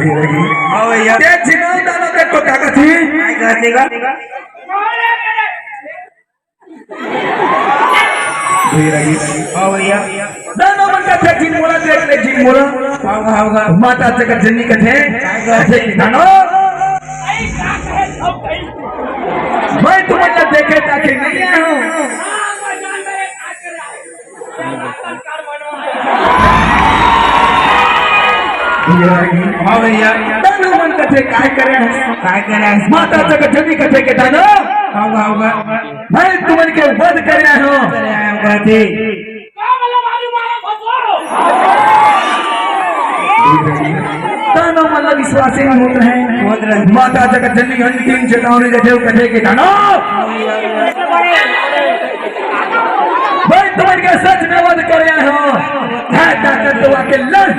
हां भैया ते जिनाव दादा का तो काका थी काय करते का हां भैया दादा मन का थे जिन मोला देखले जिन मोला हावगा माता जगत जननी कथे काय करते दानो मैं तुम्हारा देखे ताकि नहीं आया हूं हां भैया दानो मन कथे काय करे माता जगत जननी कथे के दानो हावगा मैं तुम्हारे के वध कर आया हूं कहते दानो मतलब विश्वास ही नहीं होता है माता जगत जननी अंतिम चेतावनी देते हुए कथे के दानो मैं तुम्हारे के सच में वध कर आया हूं है ताकत तो आके लड़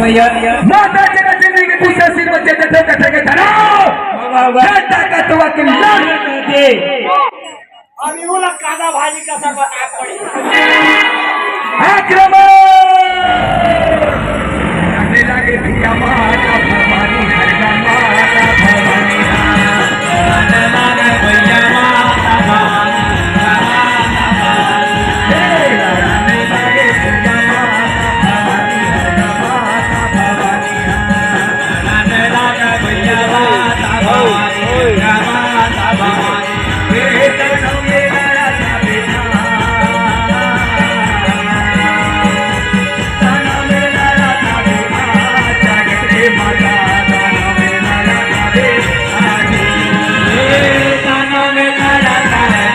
भैया माता जगत जननी के पीछे सिर बच्चे देते कथे के दानो है ताकत तो आके लड़ कहते आम्ही उला कांदा भाजी कसा बना पडी आक्रमण आने लगे भैया माता भवानी हरगा माता भवानी आने लगे भैया माता भवानी आने लगे भैया माता भवानी हरगा माता भवानी आने लगे भैया माता भवानी माता भवानी हे तनो ये राजा बेटा तनो मेरा राजा बेटा जगत रे माता तनो मेरा राजा बेटा कानों में खड़ा तारा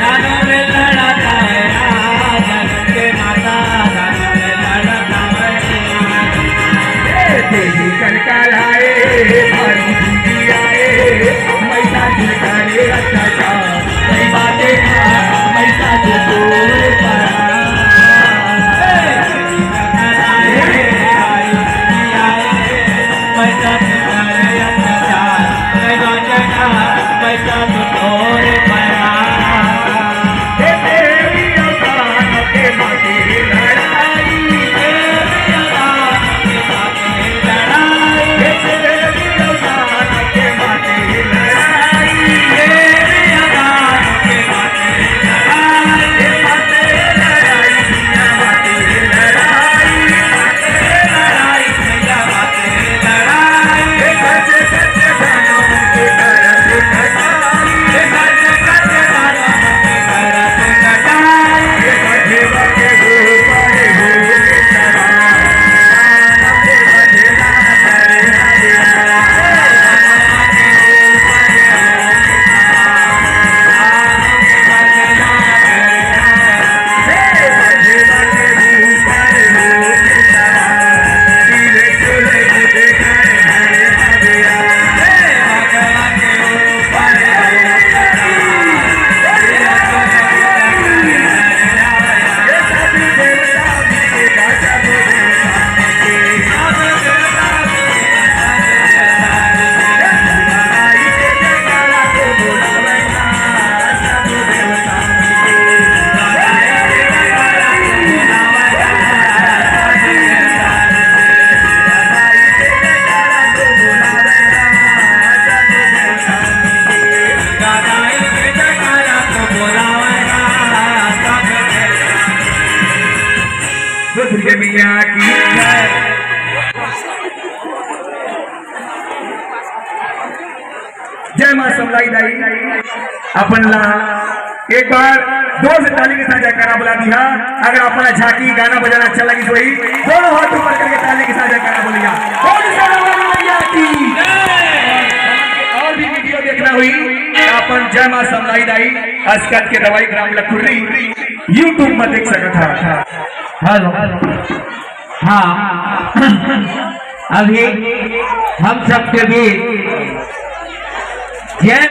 कानों में खड़ा तारा जगत के माता कानों में खड़ा तारा देवी कनकार आए भारी दूधी आए मैसा झुकाए अच्छा सही बातें मैसा झुकोए मिया की जय मां समलाई दाई अपन ला एक बार जोर से ताली के साथ जयकारा बुला दिया। अगर अपना झांकी गाना बजाना अच्छा लगी तो वही दोनों हाथ ऊपर करके ताली के साथ जयकारा बोलिया। और भी वीडियो देखना हुई अपन जय मां समलाई दाई अस्कत के दवाई ग्राम लखुरी यूट्यूब में देख सकता था। हेलो हाँ अभी हम सबके बीच जय